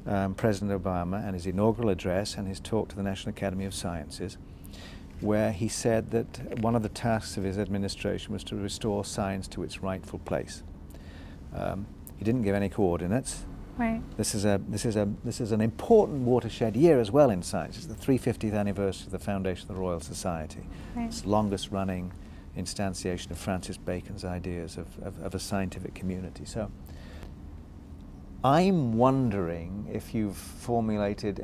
President Obama and his inaugural address and his talk to the National Academy of Sciences, where he said that one of the tasks of his administration was to restore science to its rightful place. He didn't give any coordinates. Right. This is an important watershed year as well in science. It's the 350th anniversary of the foundation of the Royal Society. Right. It's the longest running instantiation of Francis Bacon's ideas of a scientific community. So I'm wondering if you've formulated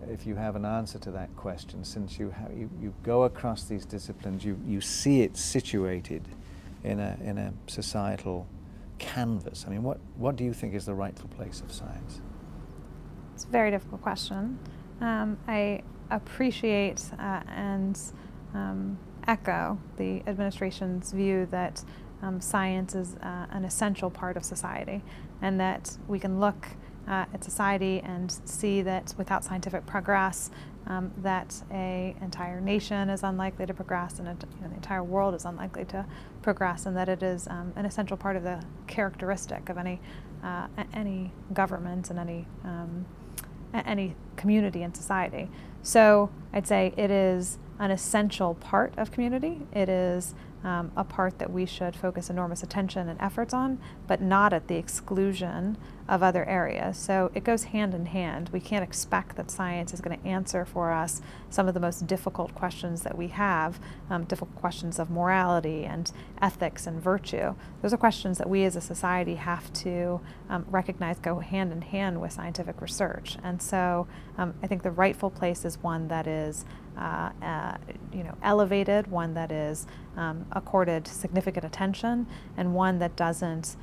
if you have an answer to that question, since you go across these disciplines, you see it situated in a societal canvas. I mean, what do you think is the rightful place of science? It's a very difficult question. I appreciate and echo the administration's view that science is an essential part of society, and that we can look at society and see that without scientific progress, that an entire nation is unlikely to progress, and the entire world is unlikely to progress, and that it is an essential part of the characteristic of any government and any community and society. So I'd say it is an essential part of community. It is a part that we should focus enormous attention and efforts on, but not at the exclusion of other areas. So it goes hand in hand. We can't expect that science is going to answer for us some of the most difficult questions that we have, difficult questions of morality and ethics and virtue. Those are questions that we as a society have to recognize go hand in hand with scientific research. And so I think the rightful place is one that is elevated, one that is accorded significant attention, and one that doesn't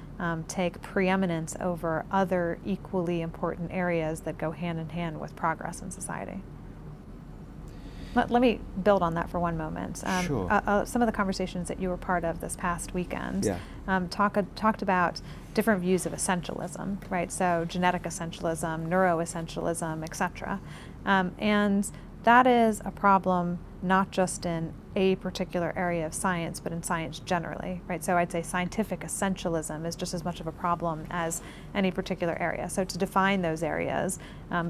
take preeminence over other equally important areas that go hand in hand with progress in society. Let me build on that for one moment. Sure. Some of the conversations that you were part of this past weekend Yeah. talked about different views of essentialism, right? So genetic essentialism, neuroessentialism, etc. And that is a problem not just in a particular area of science, but in science generally, right? So I'd say scientific essentialism is just as much of a problem as any particular area. So to define those areas,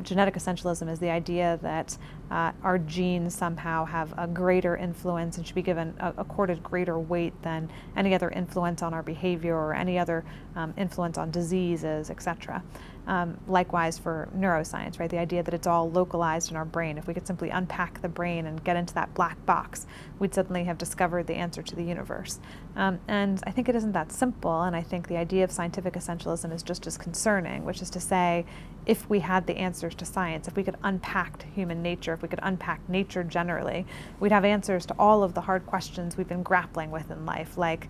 genetic essentialism is the idea that our genes somehow have a greater influence and should be given accorded greater weight than any other influence on our behavior or any other influence on diseases, etc. Likewise for neuroscience, right? The idea that it's all localized in our brain. If we could simply unpack the brain and get into that black box, we'd suddenly have discovered the answer to the universe. And I think it isn't that simple, and I think the idea of scientific essentialism is just as concerning, which is to say, if we had the answers to science, if we could unpack human nature, if we could unpack nature generally, we'd have answers to all of the hard questions we've been grappling with in life, like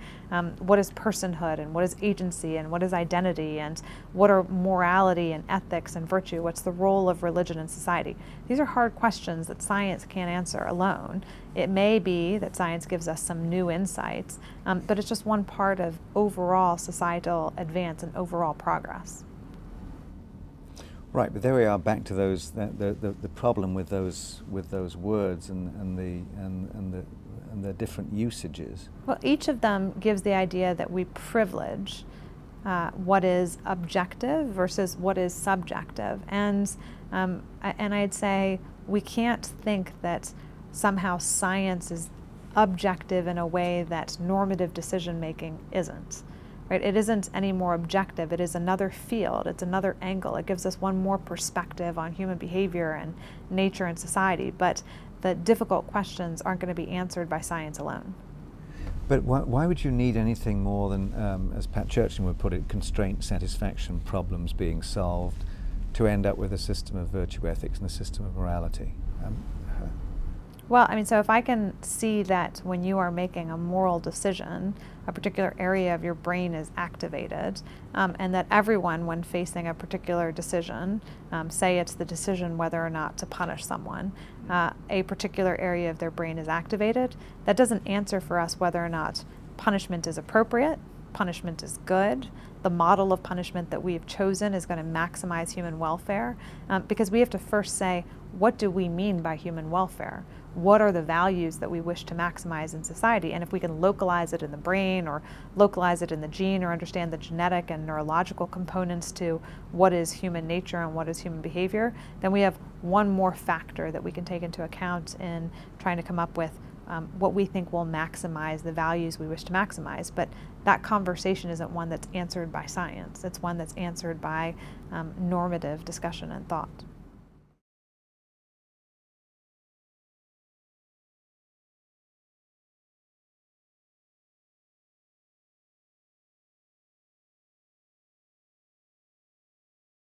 what is personhood, and what is agency, and what is identity, and what are morality and ethics and virtue, what's the role of religion in society. These are hard questions that science can't answer alone. It may be that science gives us some new insights, but it's just one part of overall societal advance and overall progress. Right, but there we are back to those the problem with those words and the different usages. Well, each of them gives the idea that we privilege what is objective versus what is subjective, and I'd say we can't think that somehow science is objective in a way that normative decision making isn't. Right? It isn't any more objective. It is another field. It's another angle. It gives us one more perspective on human behavior and nature and society. But the difficult questions aren't going to be answered by science alone. But why would you need anything more than, as Pat Churchland would put it, constraint satisfaction problems being solved to end up with a system of virtue ethics and a system of morality? Well, I mean, so if I can see that when you are making a moral decision, a particular area of your brain is activated, and that everyone, when facing a particular decision, say it's the decision whether or not to punish someone, a particular area of their brain is activated, that doesn't answer for us whether or not punishment is appropriate, punishment is good, the model of punishment that we have chosen is going to maximize human welfare, because we have to first say, what do we mean by human welfare? what are the values that we wish to maximize in society. And if we can localize it in the brain or localize it in the gene or understand the genetic and neurological components to what is human nature and what is human behavior, then we have one more factor that we can take into account in trying to come up with what we think will maximize the values we wish to maximize. But that conversation isn't one that's answered by science. It's one that's answered by normative discussion and thought.